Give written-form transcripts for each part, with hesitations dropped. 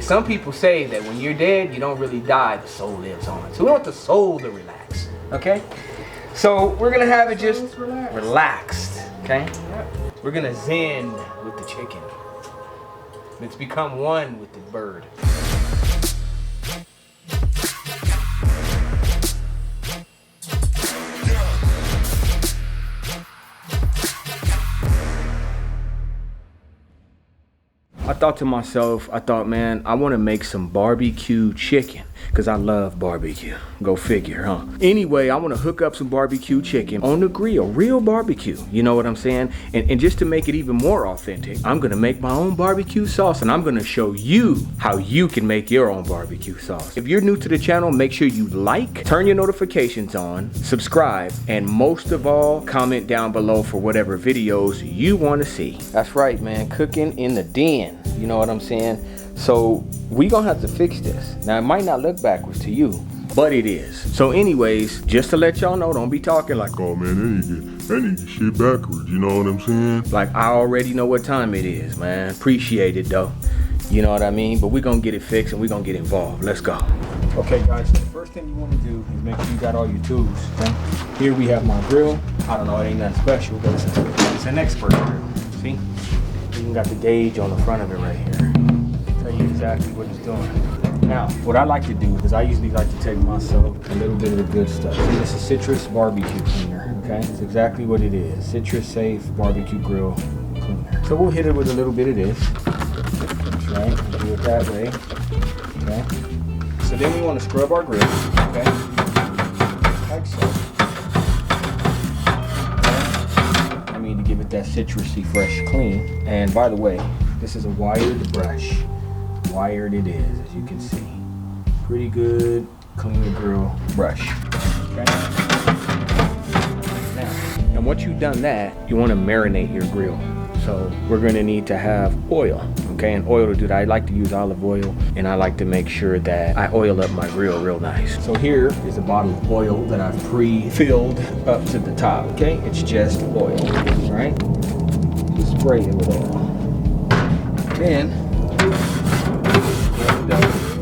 Some people say that when you're dead, you don't really die, the soul lives on. So we want the soul to relax, okay? So we're gonna have it just relaxed, okay? We're gonna zen with the chicken. Let's become one with the bird. I thought to myself, man, I want to make some barbecue chicken because I love barbecue. Go figure, huh? Anyway, I want to hook up some barbecue chicken on the grill, real barbecue. You know what I'm saying? And just to make it even more authentic, I'm going to make my own barbecue sauce, and I'm going to show you how you can make your own barbecue sauce. If you're new to the channel, make sure you like, turn your notifications on, subscribe, and most of all, comment down below for whatever videos you want to see. That's right, man. Cooking in the den. You know what I'm saying? So we gonna have to fix this. Now it might not look backwards to you, but it is. So anyways, just to let y'all know, don't be talking like, oh man, they need to shit backwards, you know what I'm saying? Like, I already know what time it is, man. Appreciate it though. You know what I mean? But we're gonna get it fixed and we're gonna get involved. Let's go. Okay guys, so the first thing you wanna do is make sure you got all your tools, okay? Here we have my grill. I don't know, it ain't nothing special, but it's an expert grill, see? Even got the gauge on the front of it right here. Tell you exactly what it's doing. Now, what I like to do is I usually like to take myself a little bit of the good stuff. See, this is citrus barbecue cleaner, okay? It's exactly what it is. Citrus safe barbecue grill cleaner. So we'll hit it with a little bit of this. That's right, do it that way, okay? So then we want to scrub our grill, okay? Like so. To give it that citrusy fresh clean. And by the way, this is a wired brush. Wired it is, as you can see. Pretty good clean grill brush. Okay. Now, and once you've done that, you want to marinate your grill. So we're going to need to have oil, okay? And oil to do that. I like to use olive oil, and I like to make sure that I oil up my grill real nice. So here is a bottle of oil that I've pre-filled up to the top, okay? It's just oil, right? Just spray it with oil. Then,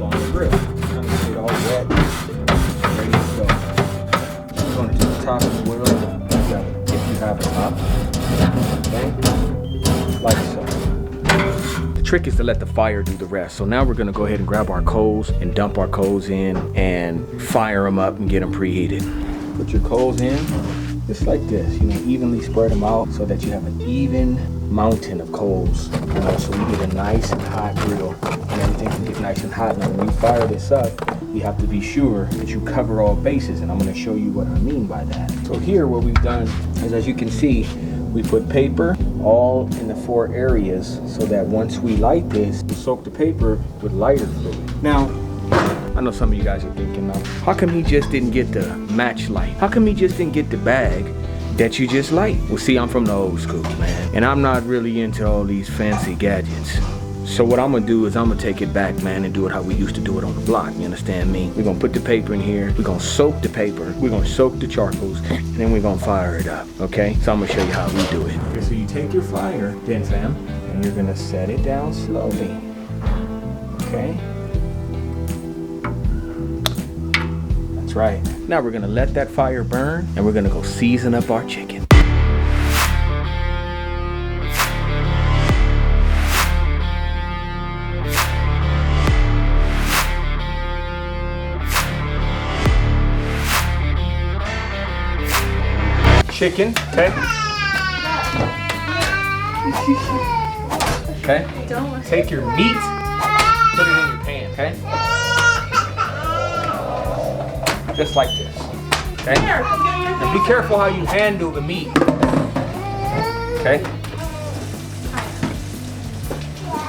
on the grill. Kind of get it all wet, ready to go. I'm going to do the top of the oil, if you have a top, okay? Like so. The trick is to let the fire do the rest. So now we're gonna go ahead and grab our coals and dump our coals in and fire them up and get them preheated. Put your coals in just like this, you know, evenly spread them out so that you have an even mountain of coals, you know, so we get a nice and hot grill and everything can get nice and hot. Now when you fire this up, you have to be sure that you cover all bases, and I'm gonna show you what I mean by that. So here what we've done is, as you can see, we put paper all in the 4 areas so that once we light this, we soak the paper with lighter fluid. Now, I know some of you guys are thinking, how come he just didn't get the match light? How come he just didn't get the bag that you just light? Well, see, I'm from the old school, man, and I'm not really into all these fancy gadgets. So what I'm gonna do is I'm gonna take it back, man, and do it how we used to do it on the block, you understand me? We're gonna put the paper in here, we're gonna soak the paper, we're gonna soak the charcoals, and then we're gonna fire it up, okay? So I'm gonna show you how we do it. Okay, so you take your fire, Den fam, and you're gonna set it down slowly, okay? That's right. Now we're gonna let that fire burn, and we're gonna go season up our chicken. Chicken, okay? Okay? Take your meat, put it in your pan, okay? Just like this, okay? And be careful how you handle the meat, okay?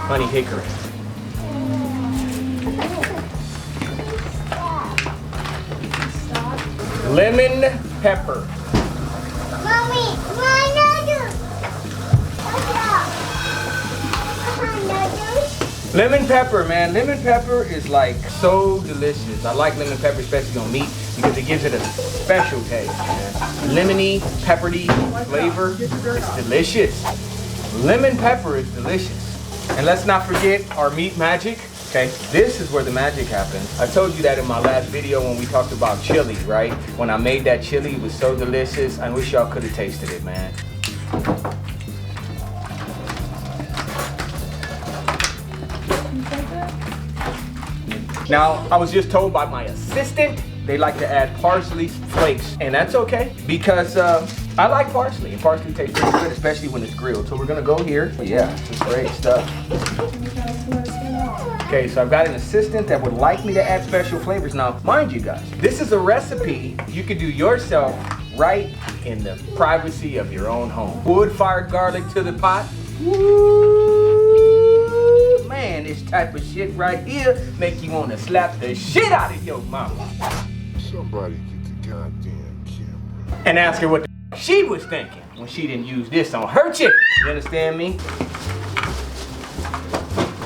Honey hickory. Lemon pepper. Lemon pepper, man. Lemon pepper is like so delicious. I like lemon pepper, especially on meat, because it gives it a special taste, man. Lemony, peppery flavor. It's delicious. Lemon pepper is delicious. And let's not forget our meat magic, Okay, this is where the magic happens. I told you that in my last video when we talked about chili, right? When I made that chili, it was so delicious. I wish y'all could have tasted it, man. Now, I was just told by my assistant, they like to add parsley flakes, and that's okay because I like parsley, and parsley tastes pretty good, especially when it's grilled. So we're gonna go here. Yeah, it's great stuff. Okay, so I've got an assistant that would like me to add special flavors. Now, mind you guys, this is a recipe you could do yourself right in the privacy of your own home. Wood-fired garlic to the pot. Woo, man, this type of shit right here make you want to slap the shit out of your mama. Somebody get the goddamn camera. And ask her what the she was thinking when she didn't use this on her chicken. You understand me?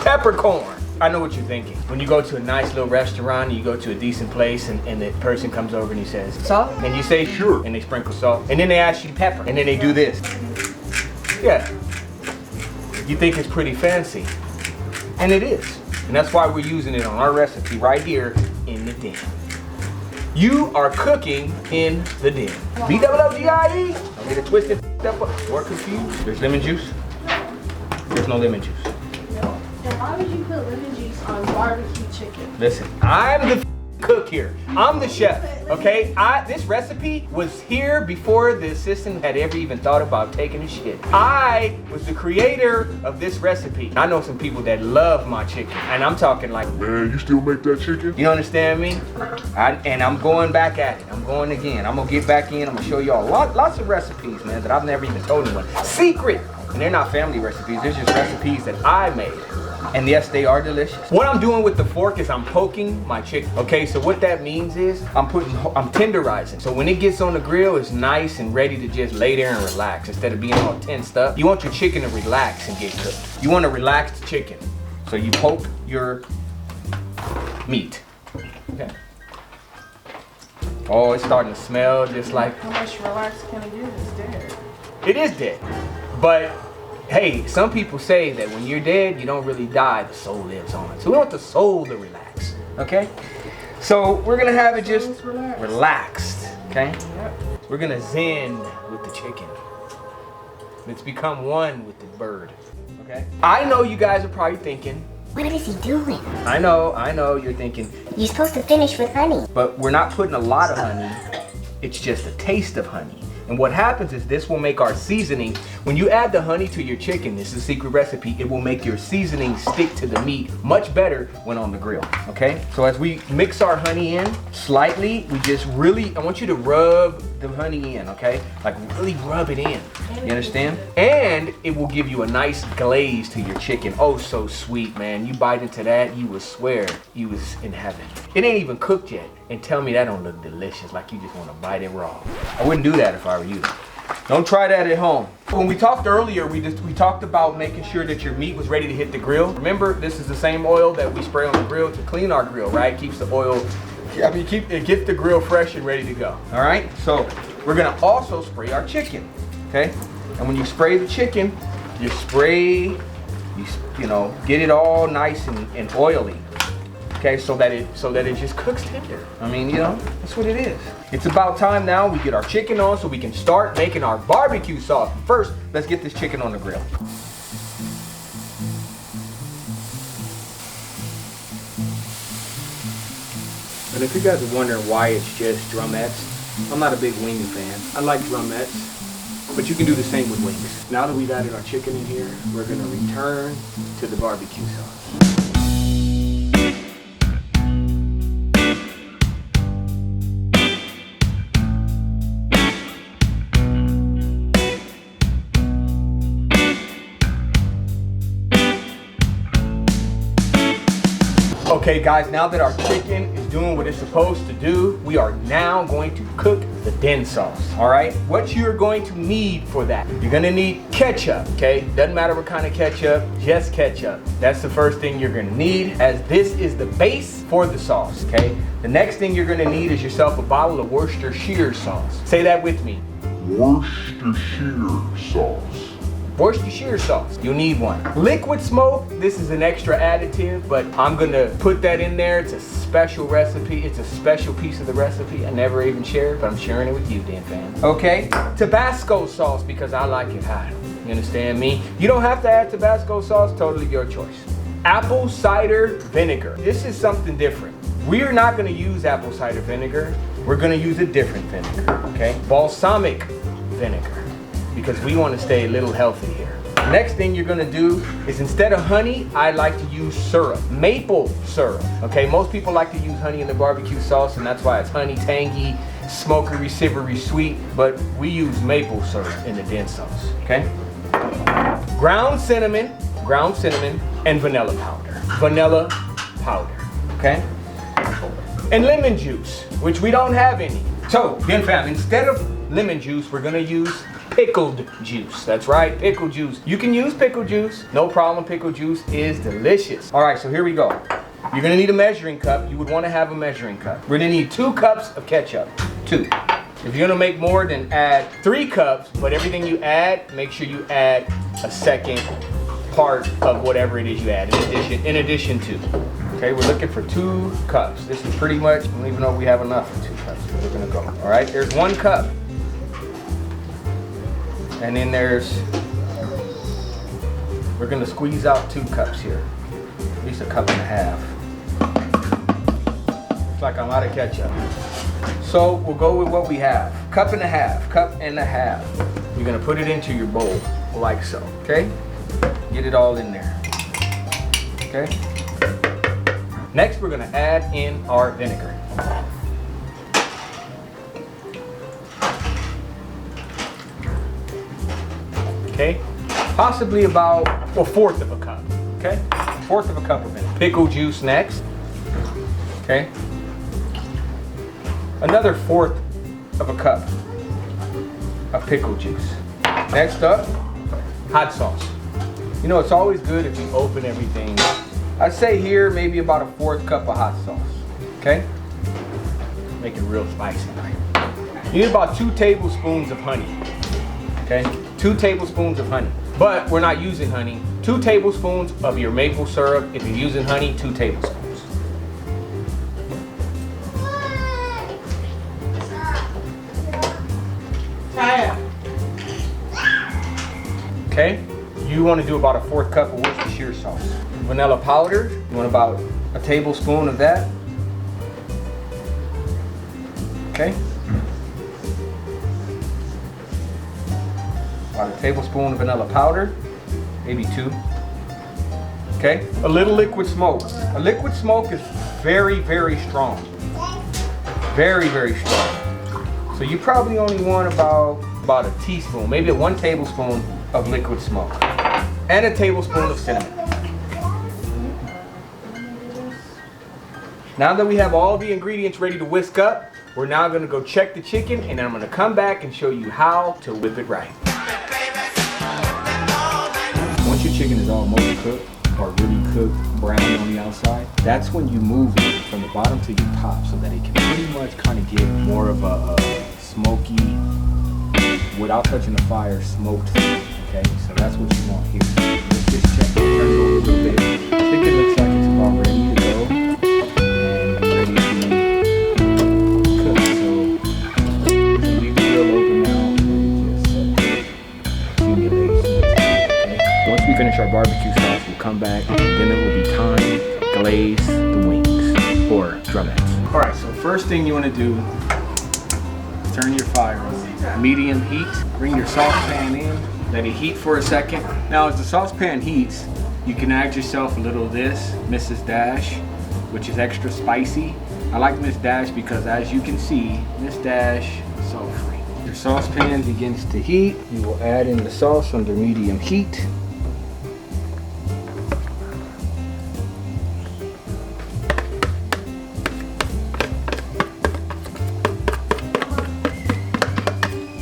Peppercorn. I know what you're thinking. When you go to a nice little restaurant, you go to a decent place, and the person comes over and he says, salt? And you say, sure. And they sprinkle salt. And then they ask you pepper. And then they do this. Yeah. You think it's pretty fancy. And it is. And that's why we're using it on our recipe right here in the Den. You are cooking in the Den. B-double-O-G-I-E. Don't get it twisted up or confused. There's lemon juice. There's no lemon juice. And why would you put lemon juice on barbecue chicken? Listen, I'm the cook here. I'm the chef, okay? This recipe was here before the assistant had ever even thought about taking a shit. I was the creator of this recipe. I know some people that love my chicken, and I'm talking like, Man, you still make that chicken? you understand me? And I'm going back at it. I'm going again. I'm gonna get back in. I'm gonna show y'all lots of recipes, man, that I've never even told anyone. Secret! And they're not family recipes. They're just recipes that I made. And yes, they are delicious. What I'm doing with the fork is I'm poking my chicken. Okay, so what that means is I'm tenderizing. So when it gets on the grill, it's nice and ready to just lay there and relax instead of being all tensed up. You want your chicken to relax and get cooked. You want a relaxed chicken. So you poke your meat. Okay. Oh, it's starting to smell just like... How much relaxed can it get? It's dead. It is dead. But hey, some people say that when you're dead, you don't really die, the soul lives on. So we want the soul to relax, okay? So we're gonna have it just relaxed, okay? Yep. We're gonna zen with the chicken. It's become one with the bird, okay? I know you guys are probably thinking, what is he doing? I know, you're thinking. You're supposed to finish with honey. But we're not putting a lot of honey. It's just a taste of honey. And what happens is this will make our seasoning, when you add the honey to your chicken, this is a secret recipe, it will make your seasoning stick to the meat much better when on the grill, okay? So as we mix our honey in slightly, we just really, I want you to rub the honey in, okay? Like really rub it in, you understand? And it will give you a nice glaze to your chicken. Oh, so sweet, man. You bite into that, you will swear you was in heaven. It ain't even cooked yet. And tell me that don't look delicious, like you just want to bite it raw. I wouldn't do that if I were you. Don't try that at home. When we talked earlier, we talked about making sure that your meat was ready to hit the grill. Remember, this is the same oil that we spray on the grill to clean our grill, right? Keeps the oil, it gets the grill fresh and ready to go. All right, so we're gonna also spray our chicken, okay? And when you spray the chicken, you spray, you know, get it all nice and oily. Okay, so that it just cooks tender. I mean, you know, that's what it is. It's about time now we get our chicken on so we can start making our barbecue sauce. First, let's get this chicken on the grill. And if you guys are wondering why it's just drumettes, I'm not a big wing fan. I like drumettes, but you can do the same with wings. Now that we've added our chicken in here, we're gonna return to the barbecue sauce. Okay guys, now that our chicken is doing what it's supposed to do, we are now going to cook the Den sauce, all right? What you're going to need for that, you're gonna need ketchup, okay? Doesn't matter what kind of ketchup, just ketchup. That's the first thing you're gonna need, as this is the base for the sauce, okay? The next thing you're gonna need is yourself a bottle of Worcestershire sauce. Say that with me. Worcestershire sauce. Worcestershire sauce, you'll need one. Liquid smoke, this is an extra additive, but I'm gonna put that in there. It's a special recipe. It's a special piece of the recipe. I never even shared, but I'm sharing it with you, Dan fam. Okay, Tabasco sauce, because I like it hot. You understand me? You don't have to add Tabasco sauce, totally your choice. Apple cider vinegar. This is something different. We're not gonna use apple cider vinegar. We're gonna use a different vinegar, okay? Balsamic vinegar, because we wanna stay a little healthy here. Next thing you're gonna do is, instead of honey, I like to use syrup, maple syrup, okay? Most people like to use honey in the barbecue sauce, and that's why it's honey, tangy, smoky, savory, sweet, but we use maple syrup in the Denn sauce, okay? Ground cinnamon, and vanilla powder, okay? And lemon juice, which we don't have any. So, Denn fam, instead of lemon juice, we're gonna use pickled juice. That's right, pickled juice. You can use pickled juice, no problem. Pickled juice is delicious. All right, so here we go. You're gonna need a measuring cup. You would wanna have a measuring cup. We're gonna need 2 cups of ketchup, 2. If you're gonna make more, then add 3 cups, but everything you add, make sure you add a second part of whatever it is you add in addition to. Okay, we're looking for 2 cups. This is pretty much, I don't even know if we have enough for 2 cups, but we're gonna go. All right, there's 1 cup. And then we're gonna squeeze out 2 cups here. At least 1.5 cups. Looks like I'm out of ketchup. So we'll go with what we have. 1.5 cups. You're gonna put it into your bowl, like so, okay? Get it all in there, okay? Next, we're gonna add in our vinegar. Okay, possibly about 1/4 of a cup, okay? 1/4 of a cup of vinegar. Pickle juice next, okay? Another 1/4 of a cup of pickle juice. Next up, hot sauce. You know, it's always good if you open everything. I'd say here, maybe about a 1/4 cup of hot sauce, okay? Make it real spicy, right? You need about 2 tablespoons of honey, okay? 2 tablespoons of honey, but we're not using honey. 2 tablespoons of your maple syrup. If you're using honey, 2 tablespoons. Okay, you want to do about a 1/4 cup of Worcestershire sauce. Vanilla powder, you want about a tablespoon of that. Okay. About a tablespoon of vanilla powder, maybe 2. Okay, a little liquid smoke. A liquid smoke is very, very strong. Very, very strong. So you probably only want about a teaspoon, maybe 1 tablespoon of liquid smoke. And a tablespoon of cinnamon. Now that we have all the ingredients ready to whisk up, we're now gonna go check the chicken, and then I'm gonna come back and show you how to whip it right. Once your chicken is almost cooked, or really cooked, brown on the outside, that's when you move it from the bottom to your top so that it can pretty much kind of get more of a smoky, without touching the fire, smoked thing, okay? So that's what you want here. Let's just check, turn it over a little bit. I think it looks like it's about ready to go and ready to be cooked. So leave the grill open now and just accumulate. Okay? Once we finish our barbecue sauce, we'll come back, then it will be time to glaze the wings or drumettes. All right, so first thing you want to do, turn your fire on medium heat. Bring your saucepan in, let it heat for a second. Now, as the saucepan heats, you can add yourself a little of this, Mrs. Dash, which is extra spicy. I like Miss Dash because, as you can see, Miss Dash is salt free. Your saucepan begins to heat. You will add in the sauce under medium heat.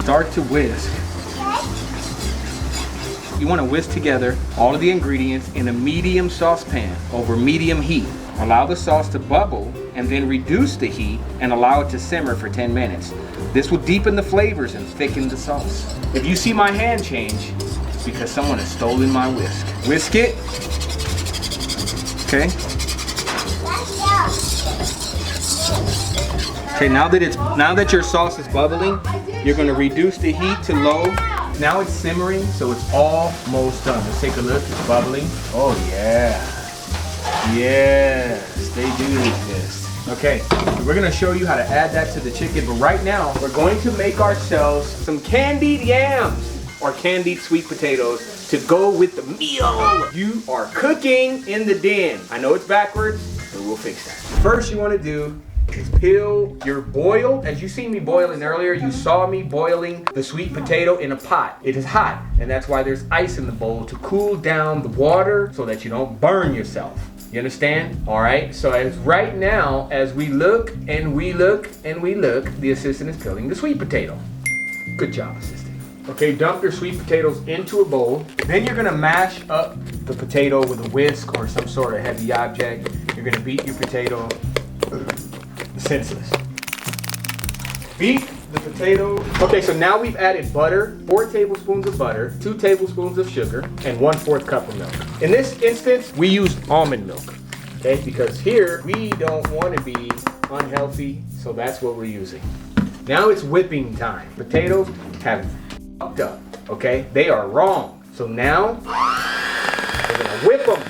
Start to whisk. You want to whisk together all of the ingredients in a medium saucepan over medium heat. Allow the sauce to bubble and then reduce the heat and allow it to simmer for 10 minutes. This will deepen the flavors and thicken the sauce. If you see my hand change, because someone has stolen my whisk. Whisk it. Okay. Okay, now that your sauce is bubbling, you're gonna reduce the heat to low. Now it's simmering, so it's almost done. Let's take a look, it's bubbling. Oh yeah. Yes, they do exist. Okay, we're gonna show you how to add that to the chicken, but right now, we're going to make ourselves some candied yams or candied sweet potatoes to go with the meal. You are cooking in the den. I know it's backwards, but we'll fix that. First you wanna do is peel your boiled, as you seen me boiling earlier, you saw me boiling the sweet potato in a pot. It is hot, and that's why there's ice in the bowl to cool down the water so that you don't burn yourself. You understand? All right, so as right now, as we look and we look and we look, the assistant is peeling the sweet potato. Good job, assistant. Okay, dump your sweet potatoes into a bowl. Then you're gonna mash up the potato with a whisk or some sort of heavy object. You're gonna beat your potato senseless. Beat the potato. Okay, so now we've added butter, 4 tablespoons of butter, 2 tablespoons of sugar, and 1/4 cup of milk. In this instance, we use almond milk, okay? Because here, we don't want to be unhealthy, so that's what we're using. Now it's whipping time. Potatoes have fucked up, okay? They are wrong. So now, we're gonna whip them.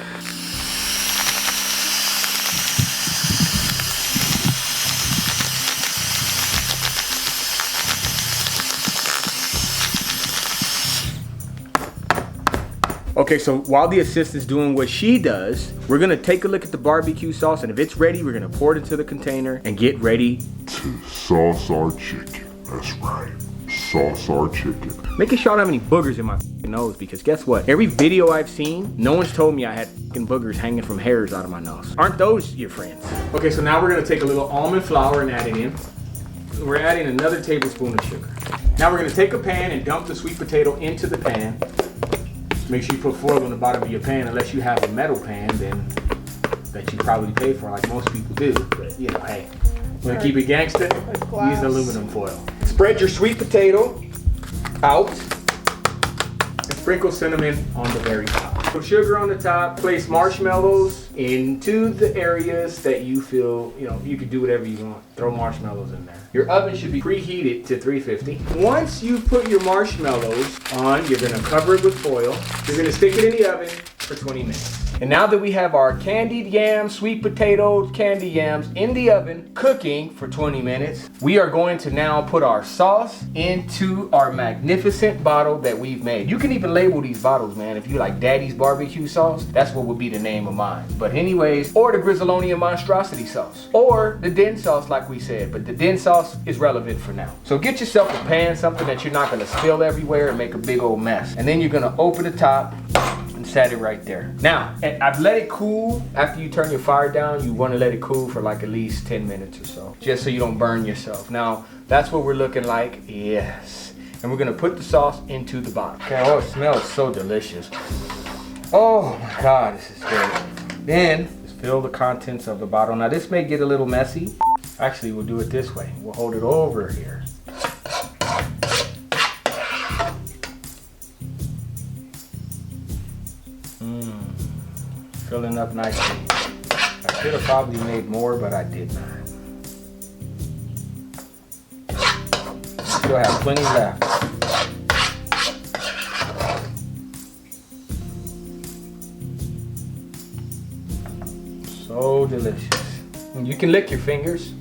Okay, so while the assistant's doing what she does, we're gonna take a look at the barbecue sauce, and if it's ready, we're gonna pour it into the container and get ready To sauce our chicken. That's right. Sauce our chicken. making sure I don't have any boogers in my nose, because guess what? Every video I've seen, no one's told me I had boogers hanging from hairs out of my nose. Aren't those your friends? Okay, so now we're gonna take a little almond flour and add it in. We're adding another tablespoon of sugar. Now we're gonna take a pan and dump the sweet potato into the pan. Make sure you put foil on the bottom of your pan, unless you have a metal pan, then that you probably pay for, like most people do. But you know, hey, wanna keep it gangster? Use aluminum foil. Spread your sweet potato out and sprinkle cinnamon on the very top. Put sugar on the top. Place marshmallows into the areas that you feel, you know, you can do whatever you want. Throw marshmallows in there. Your oven should be preheated to 350. Once you put your marshmallows on, you're gonna cover it with foil. You're gonna stick it in the oven for 20 minutes. And now that we have our candied yams, sweet potatoes, candy yams in the oven cooking for 20 minutes, we are going to now put our sauce into our magnificent bottle that we've made. You can even label these bottles, man. If you like Daddy's barbecue sauce, that's what would be the name of mine. But anyways, or the Grizzolonia monstrosity sauce, or the Denn sauce like we said, but the Denn sauce is relevant for now. So get yourself a pan, something that you're not gonna spill everywhere and make a big old mess. And then you're gonna open the top and set it right there. Now, and I've let it cool. After you turn your fire down, you want to let it cool for like at least 10 minutes or so, just so you don't burn yourself. Now, that's what we're looking like. Yes. And we're gonna put the sauce into the bottle. Okay, oh, it smells so delicious. Oh my God, this is good. Then, just fill the contents of the bottle. Now, this may get a little messy. Actually, we'll do it this way. We'll hold it over here. Filling up nicely. I should have probably made more, but I did not. Still have plenty left. So delicious. And you can lick your fingers.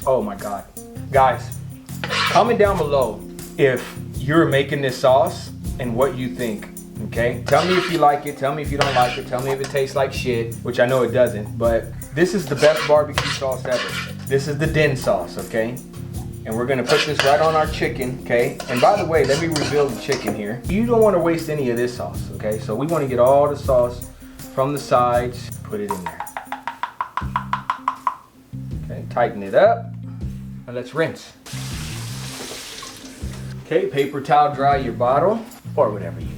Oh my God. Guys, comment down below if you're making this sauce and what you think. Okay, tell me if you like it, tell me if you don't like it, tell me if it tastes like shit, which I know it doesn't, but this is the best barbecue sauce ever. This is the Denn sauce, okay? And we're gonna put this right on our chicken, okay? And by the way, let me reveal the chicken here. You don't wanna waste any of this sauce, okay? So we wanna get all the sauce from the sides, put it in there. Okay, tighten it up, and let's rinse. Okay, paper towel dry your bottle, or whatever you use.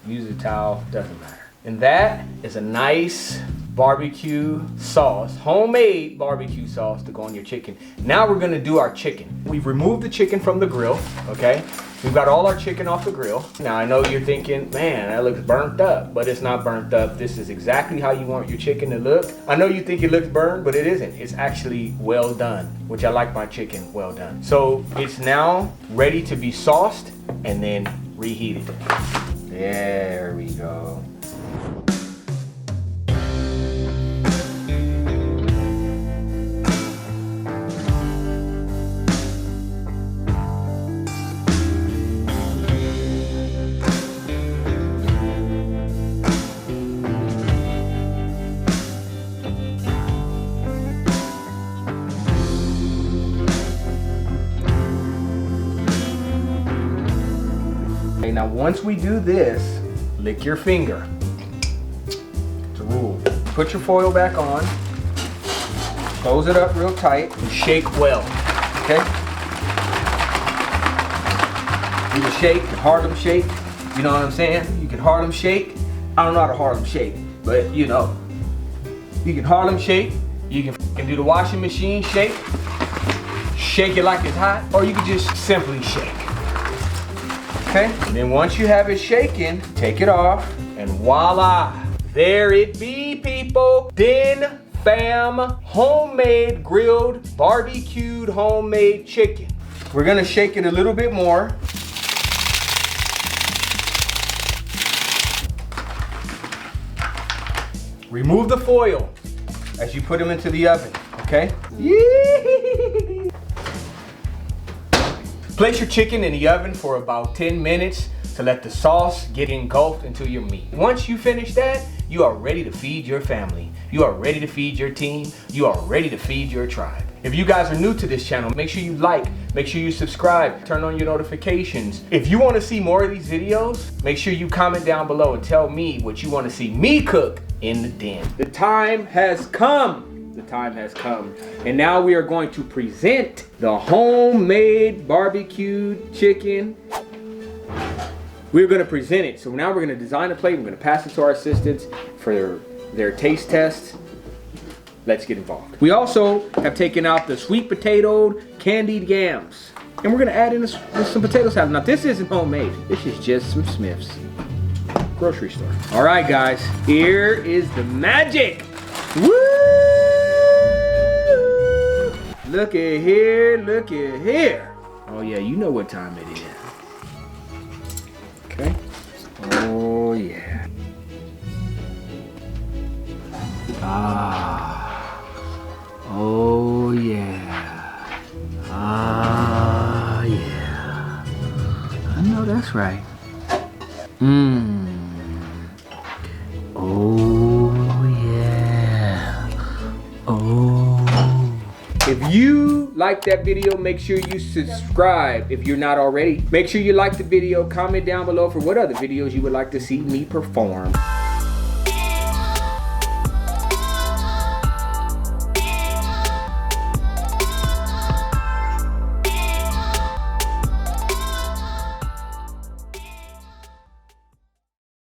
Use a towel, doesn't matter. And that is a nice barbecue sauce, homemade barbecue sauce to go on your chicken. Now we're gonna do our chicken. We've removed the chicken from the grill, okay? We've got all our chicken off the grill. Now I know you're thinking, man, that looks burnt up, but it's not burnt up. This is exactly how you want your chicken to look. I know you think it looks burned, but it isn't. It's actually well done, which I like my chicken well done. So it's now ready to be sauced and then reheated. There we go. Okay, now once we do this, lick your finger. It's a rule. Put your foil back on, close it up real tight, and shake well, okay? You can shake, Harlem shake, you know what I'm saying? You can Harlem shake. I don't know how to Harlem shake, but you know. You can Harlem shake, you can do the washing machine shake, shake it like it's hot, or you can just simply shake. Okay, and then once you have it shaken, take it off, and voila, there it be, people. Denn fam, homemade grilled, barbecued, homemade chicken. We're gonna shake it a little bit more. Remove the foil as you put them into the oven, okay? Yee! Place your chicken in the oven for about 10 minutes to let the sauce get engulfed into your meat. Once you finish that, you are ready to feed your family. You are ready to feed your team. You are ready to feed your tribe. If you guys are new to this channel, make sure you like, make sure you subscribe, turn on your notifications. If you want to see more of these videos, make sure you comment down below and tell me what you want to see me cook in the den. The time has come. The time has come. And now we are going to present the homemade barbecued chicken. We're going to present it. So now we're going to design a plate. We're going to pass it to our assistants for their taste tests. Let's get involved. We also have taken out the sweet potatoed candied yams. And we're going to add in some potato salad. Now this isn't homemade. This is just some Smith's grocery store. All right, guys. Here is the magic. Woo! Look at here, look at here. Oh yeah, you know what time it is. Okay. Oh yeah. Ah. Oh yeah. Ah yeah. I know that's right. Mmm. Oh yeah. Oh. If you like that video, make sure you subscribe if you're not already. Make sure you like the video, comment down below for what other videos you would like to see me perform.